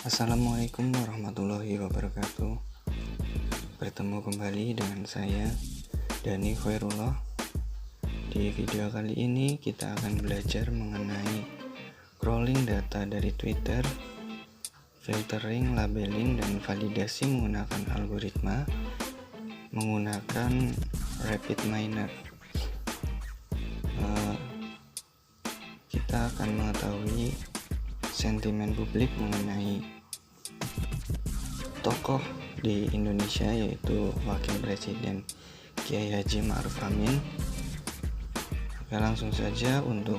Assalamualaikum warahmatullahi wabarakatuh. Bertemu kembali dengan saya Dani Khairullah. Di video kali ini kita akan belajar mengenai crawling data dari Twitter, filtering, labeling, dan validasi menggunakan algoritma menggunakan RapidMiner. Kita akan mengetahui sentimen publik mengenai tokoh di Indonesia, yaitu Wakil Presiden Kiai Haji Ma'ruf Amin. Oke, langsung saja untuk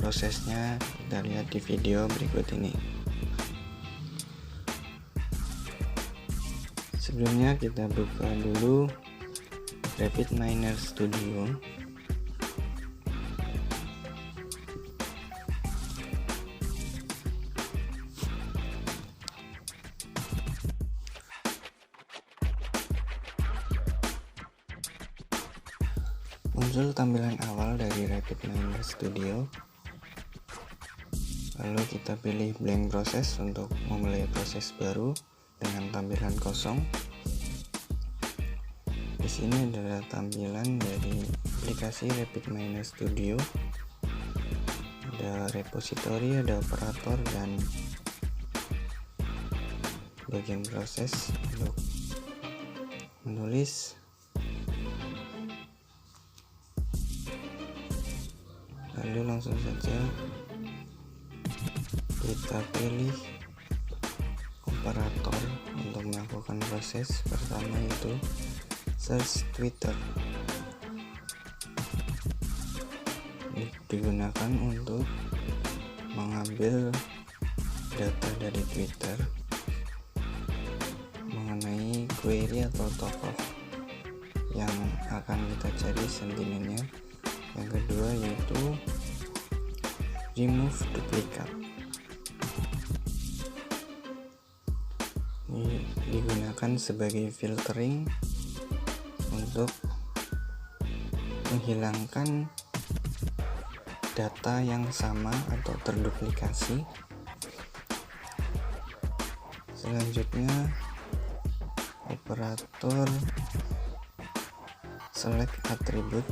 prosesnya kita lihat di video berikut ini. Sebelumnya kita buka dulu RapidMiner Studio. Muncul tampilan awal dari RapidMiner Studio. Lalu kita pilih blank proses untuk memulai proses baru dengan tampilan kosong. Di sini adalah tampilan dari aplikasi RapidMiner Studio. Ada repository, ada operator, dan bagian proses untuk menulis. Lalu langsung saja kita pilih operator untuk melakukan proses pertama, yaitu search Twitter. Ini digunakan untuk mengambil data dari Twitter mengenai query atau tokoh yang akan kita cari sentimennya. Yang kedua yaitu remove duplicate. Ini digunakan sebagai filtering untuk menghilangkan data yang sama atau terduplikasi. Selanjutnya operator select attribute.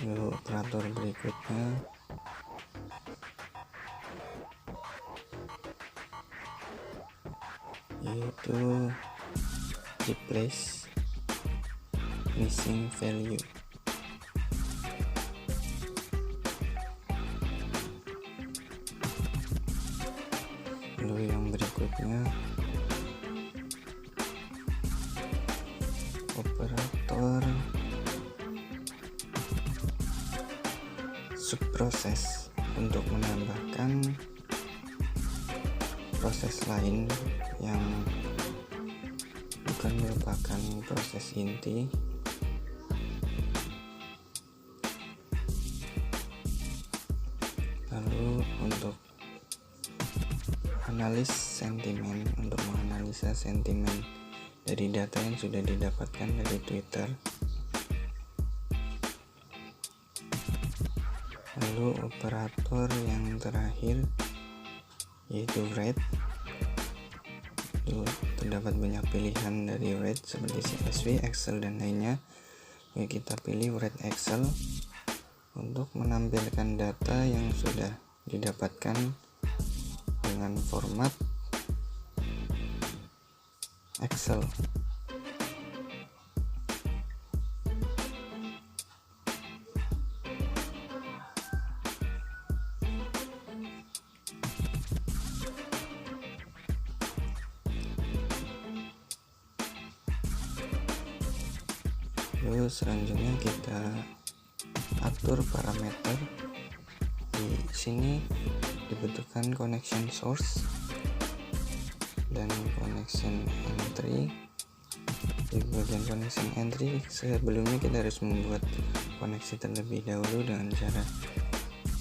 Lalu operator berikutnya yaitu replace missing value. Lalu yang berikutnya operator subproses untuk menambahkan proses lain yang bukan merupakan proses inti. Lalu untuk analis sentimen, untuk menganalisa sentimen dari data yang sudah didapatkan dari Twitter. Lalu operator yang terakhir yaitu rate. Terdapat banyak pilihan dari rate seperti CSV, Excel, dan lainnya. Kita pilih rate Excel untuk menampilkan data yang sudah didapatkan dengan format Excel. Lalu selanjutnya kita atur parameter. Di sini dibutuhkan connection source dan connection entry. Di bagian connection entry, sebelumnya kita harus membuat koneksi terlebih dahulu dengan cara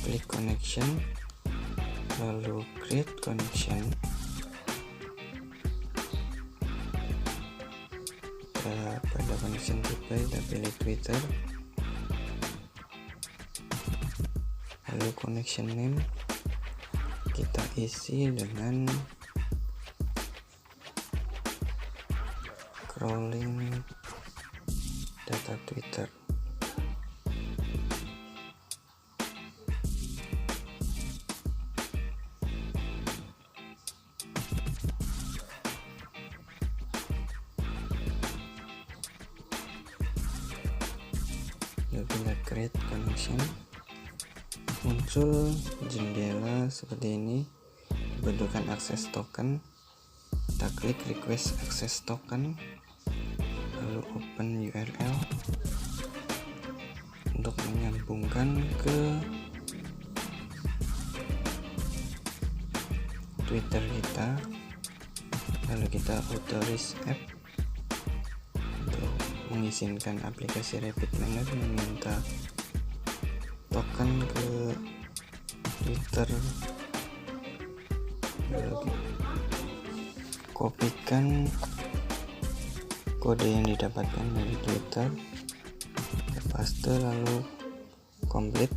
klik connection, lalu create connection. Pada connection tipe kita pilih Twitter, Lalu connection name kita isi dengan crawling data Twitter. Lalu kita create connection, muncul jendela seperti ini, dibutuhkan akses token. Kita klik request access token, lalu open URL untuk menyambungkan ke Twitter kita. Lalu kita authorize app untuk mengizinkan aplikasi RabbitMiner meminta token ke Twitter. Lalu kopikan kode yang didapatkan dari Twitter, kita paste, lalu complete.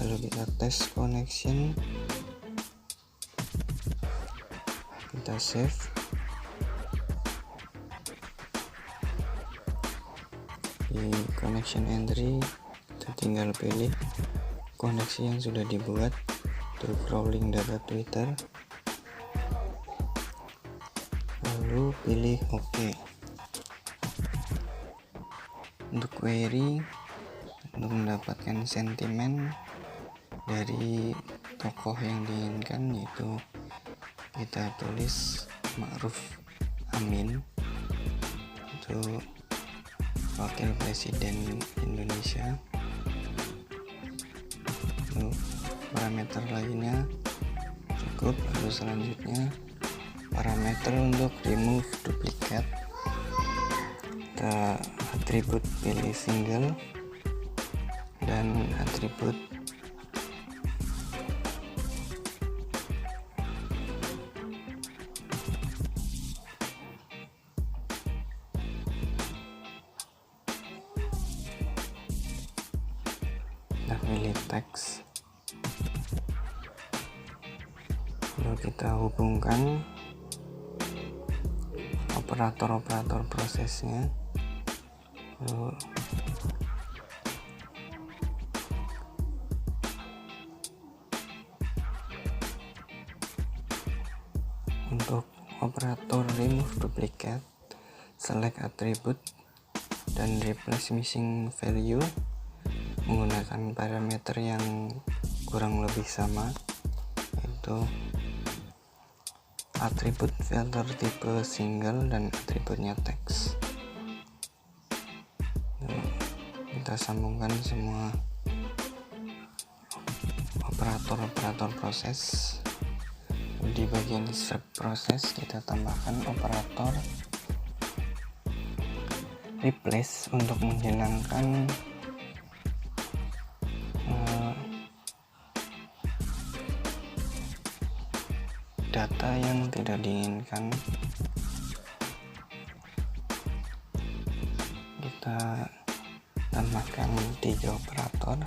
Lalu kita tes connection, kita save. Di connection entry kita tinggal pilih koneksi yang sudah dibuat untuk crawling data Twitter, lalu pilih OK. Untuk query, untuk mendapatkan sentimen dari tokoh yang diinginkan, yaitu kita tulis Ma'ruf Amin, itu wakil presiden Indonesia. Lalu parameter lainnya cukup. Lalu selanjutnya parameter untuk remove duplicate, kita atribut pilih single dan atribut kita pilih teks. Lalu kita hubungkan operator-operator prosesnya. Lalu untuk operator remove duplicate, select attribute dan replace missing value menggunakan parameter yang kurang lebih sama, yaitu atribut filter tipe single dan atributnya teks. Kita sambungkan semua operator-operator proses. Di bagian step proses kita tambahkan operator replace untuk menghilangkan data yang tidak diinginkan. Kita tambahkan 3 operator.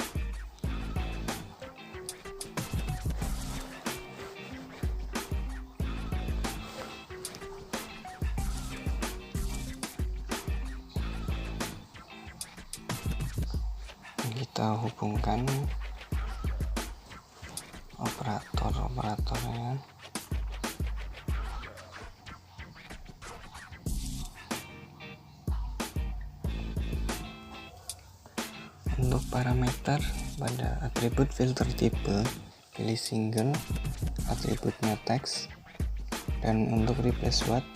Kita hubungkan operator-operatornya. Untuk parameter pada atribut filter tipe, pilih single, atributnya teks, dan untuk replace what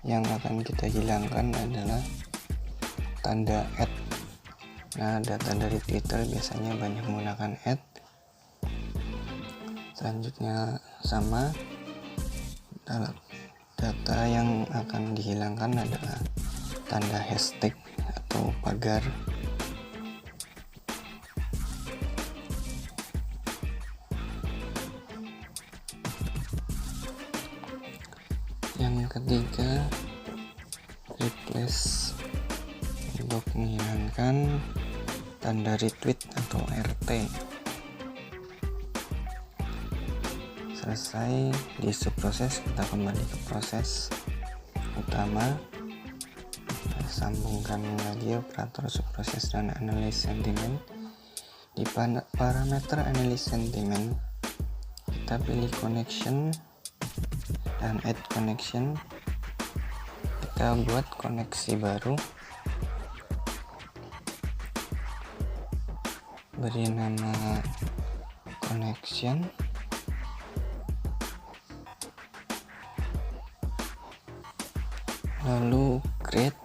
yang akan kita hilangkan adalah tanda @ Nah, data dari Twitter biasanya banyak menggunakan @. Selanjutnya sama, data yang akan dihilangkan adalah tanda hashtag atau pagar. Yang ketiga, replace untuk menghilangkan tanda retweet atau RT. Selesai di subproses, kita kembali ke proses utama. Kita sambungkan lagi operator subproses dan analyze sentiment. Di parameter analyze sentiment, kita pilih connection dan add connection. Kita buat koneksi baru, beri nama connection, lalu create.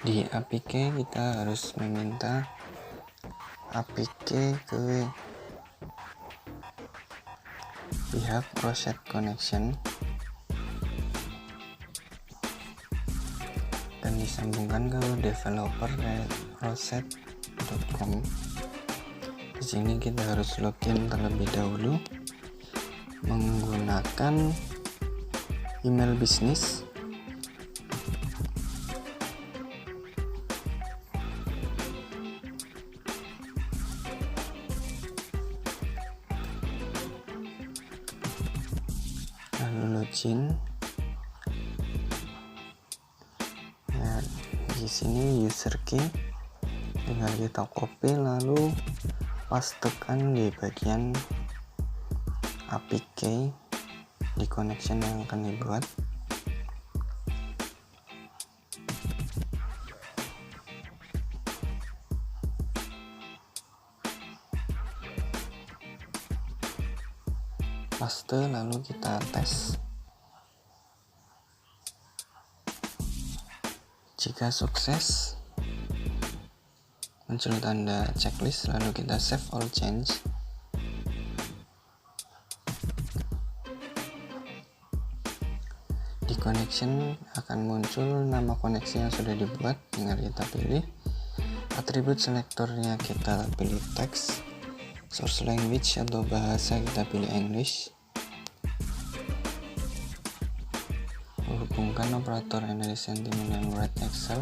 Di APK kita harus meminta APK ke pihak Rosette Connection dan disambungkan ke developer rosette.com. Di sini kita harus login terlebih dahulu menggunakan email bisnis. Lalu login. Ya, di sini user key tinggal kita copy lalu pastekan di bagian APK di connection yang akan dibuat. Paste lalu kita tes. Jika sukses, muncul tanda checklist, lalu kita save all change. Di connection akan muncul nama koneksi yang sudah dibuat, tinggal kita pilih. Atribut selektornya kita pilih teks. Source language atau bahasa kita pilih English. Hubungkan operator analyze sentiment dan write Excel.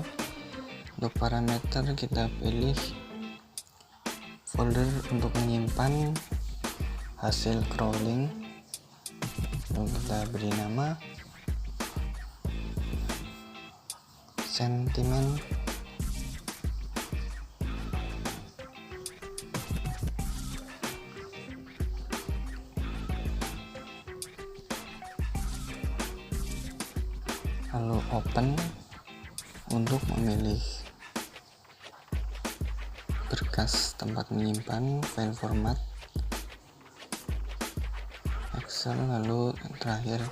Untuk parameter kita pilih folder untuk menyimpan hasil crawling. Lalu kita beri nama sentiment. Lalu open untuk memilih berkas tempat menyimpan file format Excel. Lalu terakhir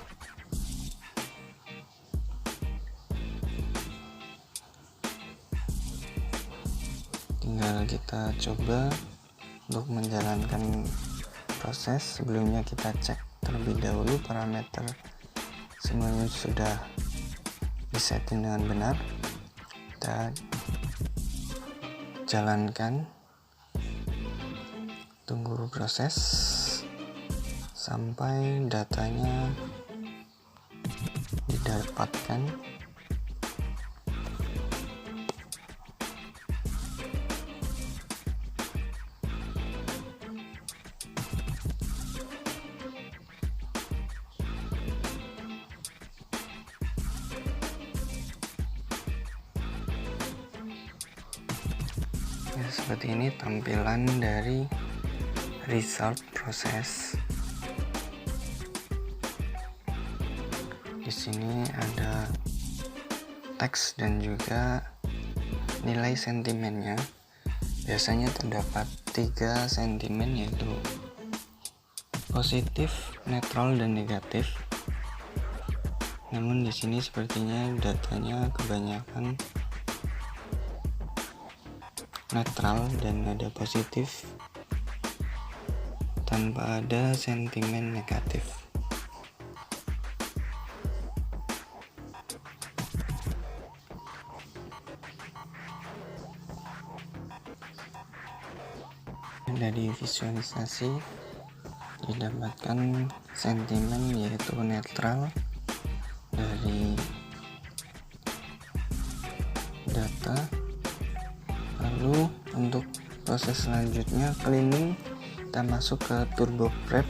tinggal kita coba untuk menjalankan proses. Sebelumnya kita cek terlebih dahulu parameter semuanya sudah disetting dengan benar. Kita jalankan, tunggu proses sampai datanya didapatkan. Ya, seperti ini tampilan dari result proses. Di sini ada teks dan juga nilai sentimennya. Biasanya terdapat 3 sentimen, yaitu positif, netral, dan negatif. Namun di sini sepertinya datanya kebanyakan netral dan ada positif tanpa ada sentimen negatif. Dari visualisasi didapatkan sentimen yaitu netral data. Lalu untuk proses selanjutnya cleaning, kita masuk ke turbo prep.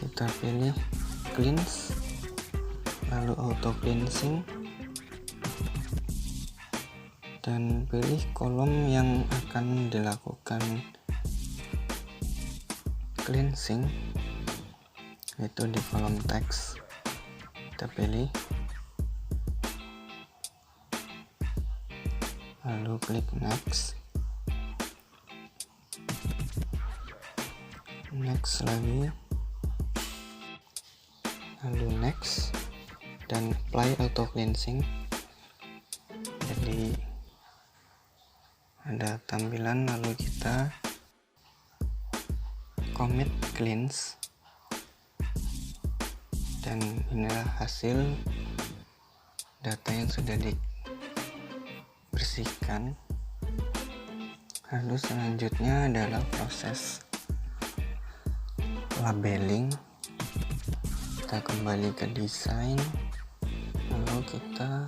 Kita pilih cleanse, lalu auto cleansing, dan pilih kolom yang akan dilakukan cleansing, yaitu di kolom teks. Kita pilih, lalu klik next, next lagi, lalu next, dan apply auto cleansing. Jadi ada tampilan, lalu kita commit cleanse, dan inilah hasil data yang sudah dibersihkan. Lalu selanjutnya adalah proses labeling. Kita kembali ke desain, lalu kita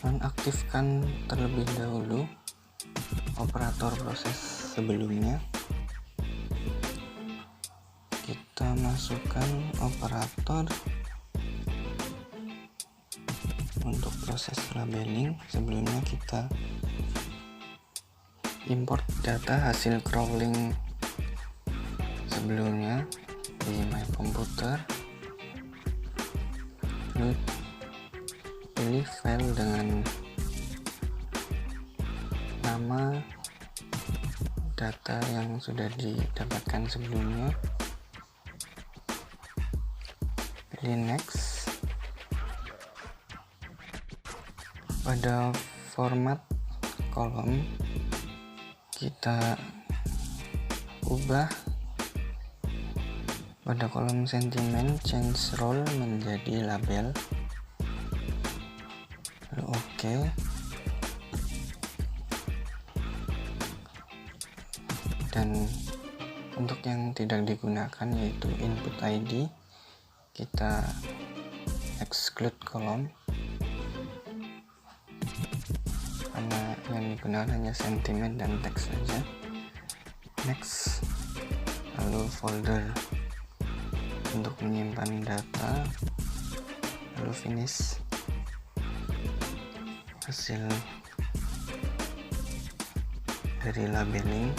nonaktifkan terlebih dahulu operator proses sebelumnya. Kita masukkan operator untuk proses labeling. Sebelumnya kita import data hasil crawling sebelumnya di My Computer, lalu pilih file dengan nama data yang sudah didapatkan sebelumnya, pilih next. Pada format kolom kita ubah pada kolom sentimen, change role menjadi label, lalu oke. Dan untuk yang tidak digunakan yaitu input ID, kita exclude kolom karena yang digunakan hanya sentimen dan teks saja. Next, lalu folder untuk menyimpan data, lalu finish hasil dari labeling.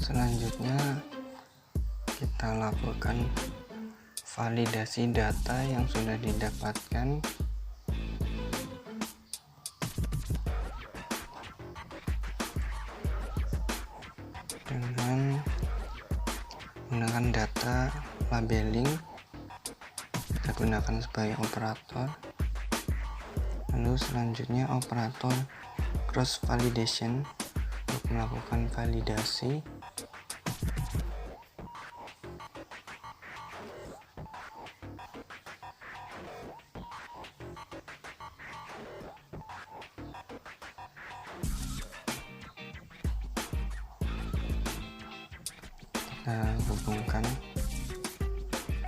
Selanjutnya kita lakukan validasi data yang sudah didapatkan dengan menggunakan data labeling. Kita gunakan sebagai operator. Lalu selanjutnya operator cross validation untuk melakukan validasi. Kita hubungkan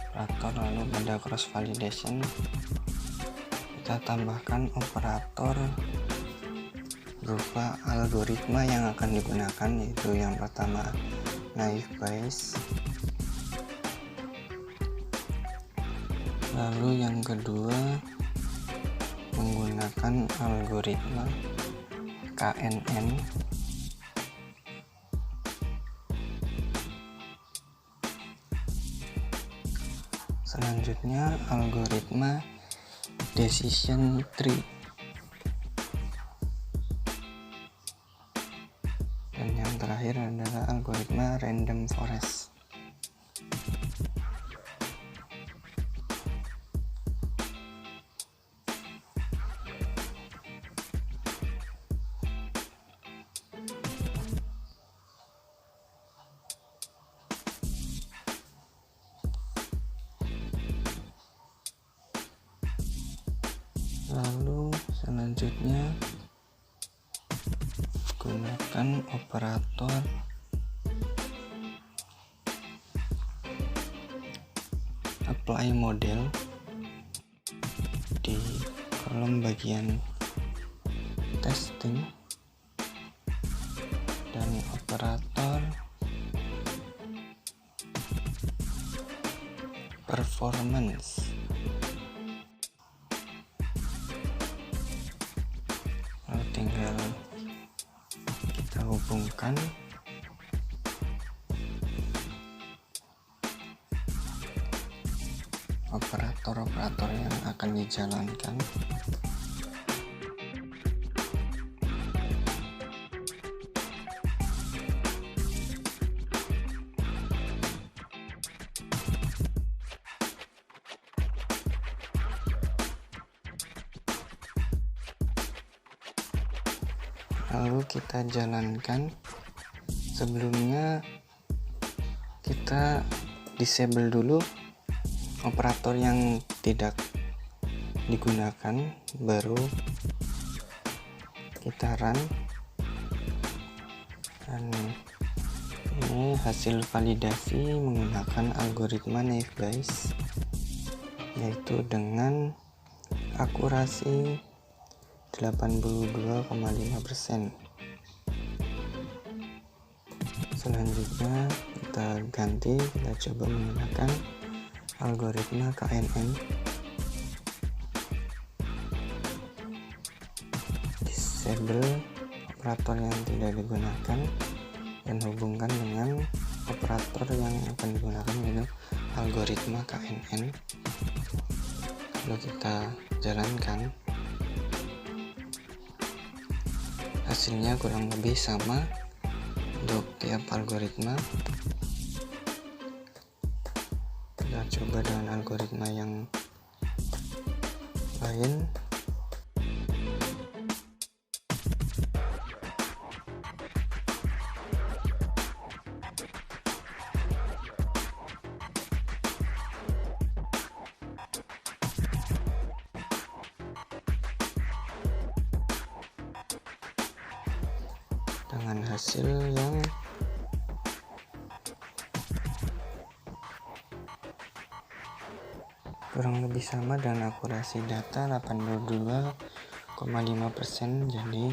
operator, lalu pada cross validation kita tambahkan operator berupa algoritma yang akan digunakan, yaitu yang pertama naive Bayes, lalu yang kedua menggunakan algoritma KNN, selanjutnya algoritma decision tree, dan yang terakhir adalah algoritma random forest. Lalu selanjutnya gunakan operator apply model di kolom bagian testing dan operator performance. Lalu tinggal kita hubungkan operator-operator yang akan dijalankan. Lalu kita jalankan. Sebelumnya kita disable dulu operator yang tidak digunakan, baru kita run. Dan ini hasil validasi menggunakan algoritma naive Bayes, yaitu dengan akurasi 82,5%. Selanjutnya kita ganti, kita coba menggunakan algoritma KNN. Disable operator yang tidak digunakan dan hubungkan dengan operator yang akan digunakan, yaitu algoritma KNN. Lalu kita jalankan. Hasilnya kurang lebih sama untuk tiap algoritma. Kita coba dengan algoritma yang lain. Dengan hasil yang kurang lebih sama dan akurasi data 82,5%, jadi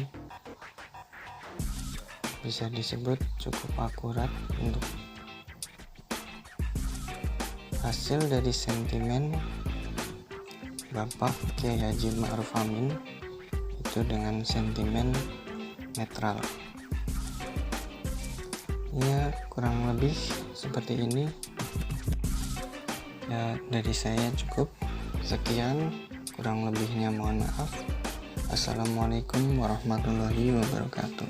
bisa disebut cukup akurat untuk hasil dari sentimen Bapak Kyai Haji Ma'ruf Amin itu dengan sentimen netral. Ya, kurang lebih seperti ini. Ya, dari saya cukup sekian, kurang lebihnya mohon maaf. Assalamualaikum warahmatullahi wabarakatuh.